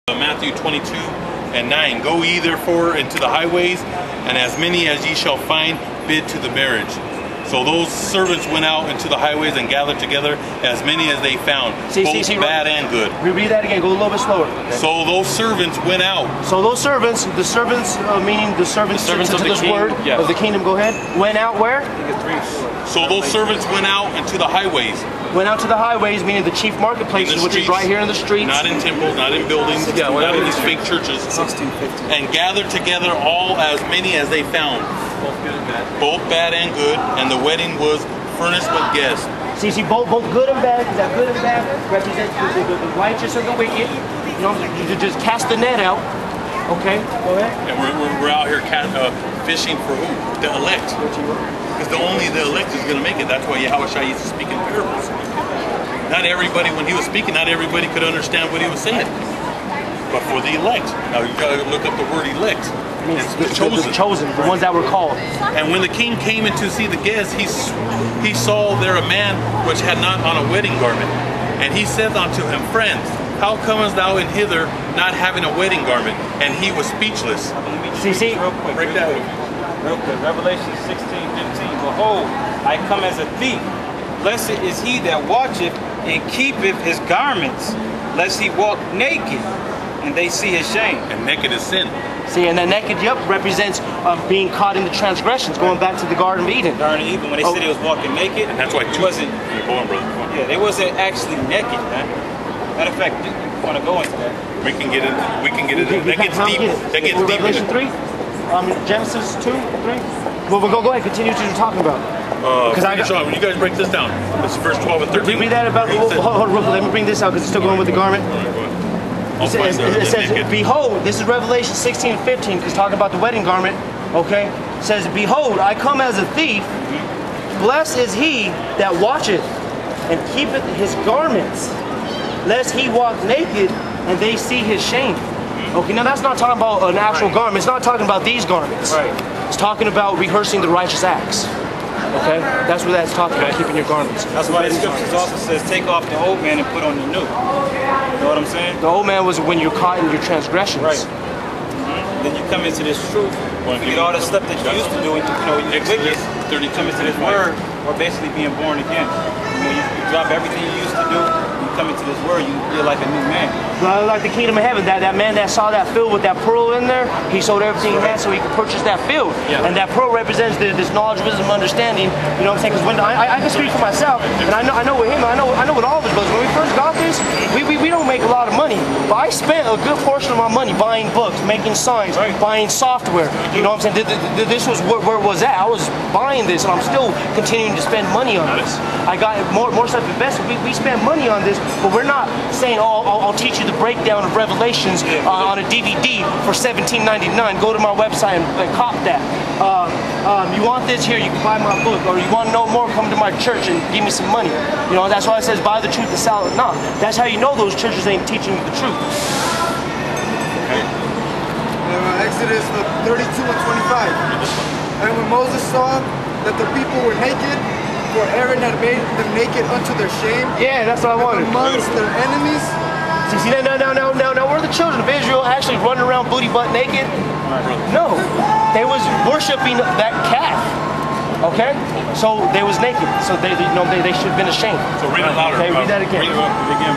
Matthew 22:9, go ye therefore into the highways, and as many as ye shall find, bid to the marriage. So those servants went out into the highways and gathered together as many as they found, both bad and good. Read that again, go a little bit slower. Okay. So those servants went out. So those servants, meaning the servants to this word of the kingdom, go ahead, went out where? So those servants went out into the highways. Went out to the highways, meaning the chief marketplaces, which is right here in the streets. Not in temples, not in buildings, not in these fake churches. And gathered together all as many as they found. Both good and bad. Both bad and good, and the wedding was furnished with guests. See, both good and bad, because that good and bad represents the righteous and the wicked. You know, you just cast the net out. Okay, go ahead. And we're out here fishing for who? The elect. Because only the elect is going to make it. That's why Yahweh Shai used to speak in parables. Not everybody, when he was speaking, not everybody could understand what he was saying. But for the elect. Now you got to look up the word elect. It's the chosen, the ones that were called. And when the king came in to see the guests, he saw there a man which had not on a wedding garment. And he said unto him, friend, how comest thou in hither not having a wedding garment? And he was speechless. See, real quick. Break that. Real quick. Revelation 16:15. Behold, I come as a thief. Blessed is he that watcheth and keepeth his garments, lest he walk naked, and they see his shame. And naked is sin. See, and that naked, represents being caught in the transgressions, going back to the Garden of Eden. Garden of Eden, when they said he was walking naked, and that's why he wasn't. Go on, brother. Yeah, they wasn't actually naked, man. Matter of fact, you want to go into that? We can get into. That gets deep. That gets deep. Revelation 3, Genesis 2, 3. Well, go ahead. Continue to talking about. Sean, when you guys break this down, this is verse 12 and 13. Read that about. Hold on, let me bring this out because it's still going with the garment. It says, behold, this is Revelation 16 and 15, because talking about the wedding garment, okay? It says, behold, I come as a thief. Blessed is he that watcheth and keepeth his garments, lest he walk naked and they see his shame. Okay, now that's not talking about an actual garment. It's not talking about these garments. It's talking about rehearsing the righteous acts. Okay? That's what that's talking about, keeping your garments. That's why the scriptures also says, take off the old man and put on the new. You know what I'm saying? The old man was when you're caught in your transgressions. Right. Then you come into this truth, you get all the stuff that you used to do, and you're wicked. You come into this word, or basically being born again. When you drop everything you used to do, you come into this word, you're like a new man. Like the kingdom of heaven, that man that saw that field with that pearl in there, he sold everything he had so he could purchase that field. And that pearl represents this knowledge, wisdom, understanding. You know what I'm saying? Because when I can speak for myself, and I know with him, I know with all of us brothers. When we first got this, we don't make a lot of money, but I spent a good portion of my money buying books, making signs, buying software. You know what I'm saying? This was where it was at. I was buying this, and I'm still continuing to spend money on this. I got more stuff invested. We spend money on this, but we're not saying, oh, I'll teach you the breakdown of Revelations on a DVD for $17.99. Go to my website and cop that. You want this here, you can buy my book, or you want to know more, come to my church and give me some money. You know, that's why it says buy the truth and sell it not. That's how you know those churches ain't teaching you the truth. Exodus 32 and 25. And when Moses saw that the people were naked, for Aaron had made them naked unto their shame. Yeah, that's what I wanted. Amongst their enemies. See, now, were the children of Israel actually running around booty butt naked? No, they was worshiping that calf. Okay, so they was naked. So they should have been ashamed. So read it louder. Okay, read that again. Read it again.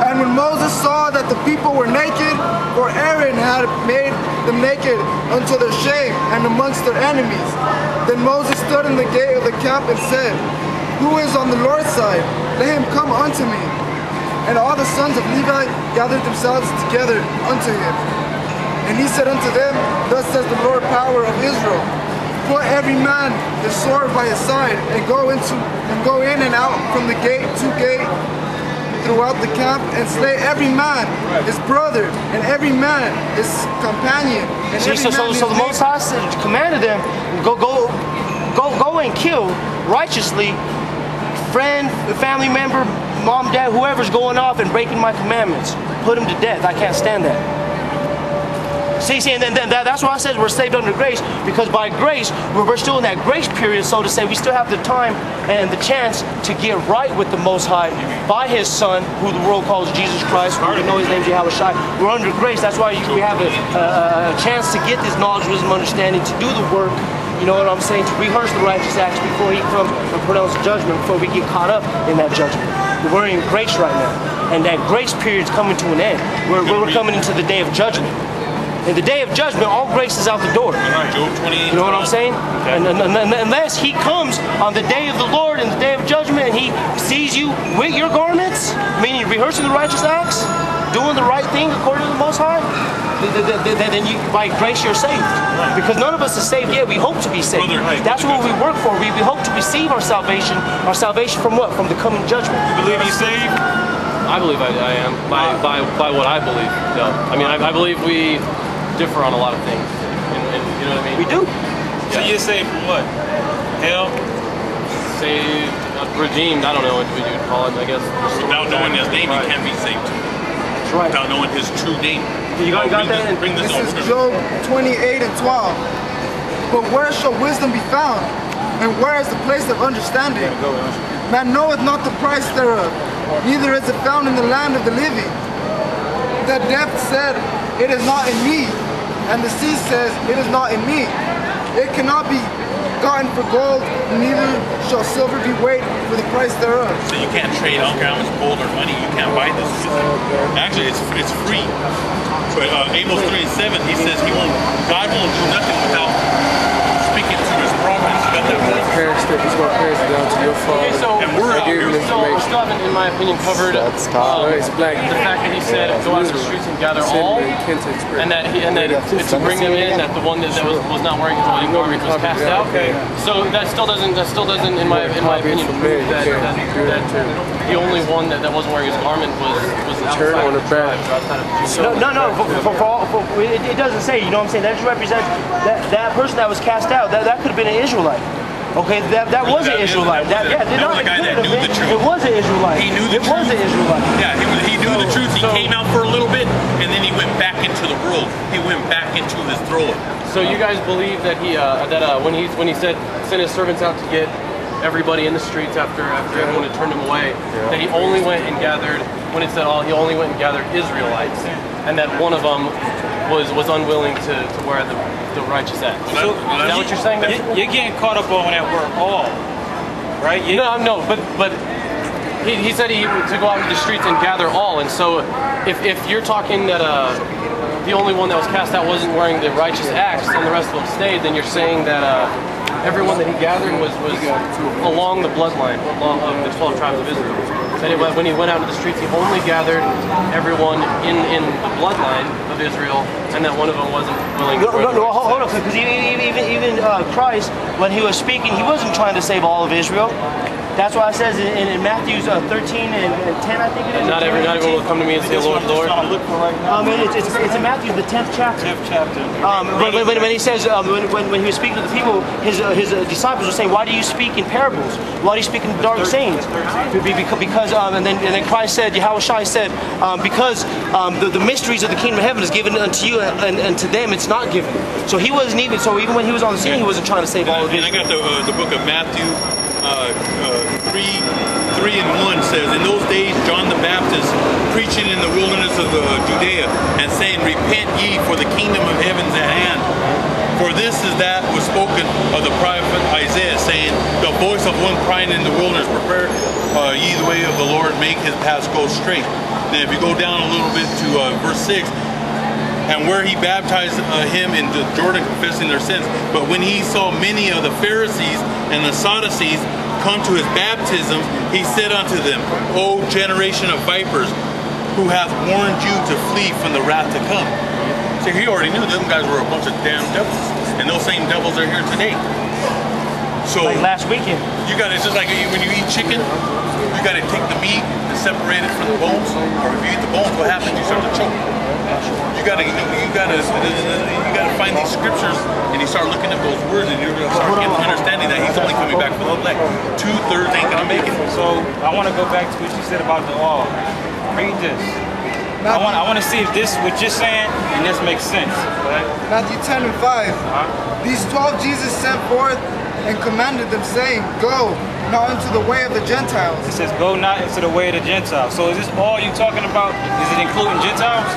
And when Moses saw that the people were naked, for Aaron had made them naked unto their shame and amongst their enemies, then Moses stood in the gate of the camp and said, who is on the Lord's side? Let him come unto me. And all the sons of Levi gathered themselves together unto him. And he said unto them, thus says the Lord power of Israel, put every man his sword by his side, and go in and out from the gate to gate throughout the camp, and slay every man his brother, and every man his companion. And so the Most High commanded them, go and kill righteously friend, family member, mom, dad, whoever's going off and breaking my commandments. Put him to death. I can't stand that. See, and then that's why I said we're saved under grace, because by grace, we're still in that grace period, so to say. We still have the time and the chance to get right with the Most High by His Son, who the world calls Jesus Christ. We know His name is Yahweh Shai. We're under grace. That's why we have a chance to get this knowledge, wisdom, understanding, to do the work. You know what I'm saying? To rehearse the righteous acts before He comes and pronounce judgment, before we get caught up in that judgment. We're in grace right now, and that grace period is coming to an end. We're coming into the day of judgment. In the day of judgment, all grace is out the door. Job 28. You know what I'm saying? Okay. And unless He comes on the day of the Lord, in the day of judgment, and He sees you with your garments, meaning rehearsing the righteous acts, doing the right thing according to the Most High, then you, by grace, you're saved. Because none of us is saved yet. We hope to be saved. That's what we work for. We hope to receive our salvation. Our salvation from what? From the coming judgment. You believe you're saved? I believe I am. By what I believe. No. I mean, I believe we differ on a lot of things. And you know what I mean? We do. So you're saved from what? Hell? Saved, redeemed, I don't know what we would call it, I guess. Without knowing His name, you can't be saved. That's right. Without knowing His true name. You got that? Bring this This is Job 28 and 12. But where shall wisdom be found? And where is the place of understanding? Man knoweth not the price thereof, neither is it found in the land of the living. The depth said, it is not in me, and the sea says, it is not in me. It cannot be gotten for gold, neither shall silver be weighed for the price thereof. So you can't trade on grams of gold or money. You can't buy this. Actually, it's free. But Amos 3 and 7, he says God won't do nothing without speaking to His prophets. You got that right? He's going to pass it down to your father. Okay, so And we're out here. we still haven't, in my opinion, covered That's it's black. the fact that He said go out to the streets and gather all, and that to bring them in, that the one that was not wearing his wedding garment was cast out. So that still doesn't, in my opinion, prove that the only one that wasn't wearing his garment was outside of the tribe, outside of the Jews. No. It doesn't say. You know what I'm saying? That just represents that person that was cast out. That could have been an Israelite. Okay, that was an Israelite. That was the guy that knew the truth. It was an Israelite. He knew the truth. It was an Israelite. Yeah, he knew the truth. He came out for a little bit, and then he went back into the world. He went back into his throne. So you guys believe that when he said send his servants out to get everybody in the streets after everyone had turned him away, that he only went and gathered, when it said all, he only went and gathered Israelites, and that one of them was unwilling to wear the righteous act. So, is that what you're saying? You're getting caught up on that word all, right? No, but he said to go out into the streets and gather all, and so if you're talking that the only one that was cast out wasn't wearing the righteous acts and the rest of them stayed, then you're saying that everyone that he gathered was along the bloodline of the 12 tribes of Israel. That when he went out into the streets, he only gathered everyone in the bloodline of Israel, and that one of them wasn't willing to wear the righteous acts. Hold on, because even Christ, when He was speaking, He wasn't trying to save all of Israel. That's why it says in Matthew 13 and 10, I think it is. Not everyone will come to me and say, Lord, Lord. It's in Matthew, the 10th chapter. When He says, when He was speaking to the people, His disciples were saying, why do you speak in parables? Why do you speak in dark sayings? Because and then Christ said, Yahweh Shai said, because the mysteries of the kingdom of heaven is given unto you, and to them it's not given. So He wasn't even, so even when He was on the scene, He wasn't trying to save all of Israel. And I got the book of Matthew 3 and 1 says, in those days John the Baptist preaching in the wilderness of Judea and saying, repent ye, for the kingdom of heaven is at hand. For this is that was spoken of the prophet Isaiah, saying, the voice of one crying in the wilderness, prepare ye the way of the Lord, make His paths go straight. Then if you go down a little bit to verse 6, and where He baptized him in the Jordan, confessing their sins. But when He saw many of the Pharisees and the Sadducees come to His baptism, He said unto them, O generation of vipers, who hath warned you to flee from the wrath to come? See, He already knew them guys were a bunch of damn devils, and those same devils are here today. So like last weekend, it's just like when you eat chicken, you got to take the meat and separate it from the bones. Or if you eat the bones, what happens? You start to choke. You gotta find these scriptures, and you start looking at those words, and you're gonna start getting understanding that He's only coming back for the elect. 2/3 ain't gonna make it. So I want to go back to what you said about the law. Read this. I want to see if this what you're saying and this makes sense. Matthew 10 and 5. These 12 Jesus sent forth and commanded them, saying, Go not into the way of the Gentiles. It says, go not into the way of the Gentiles. So is this all you talking about? Is it including Gentiles?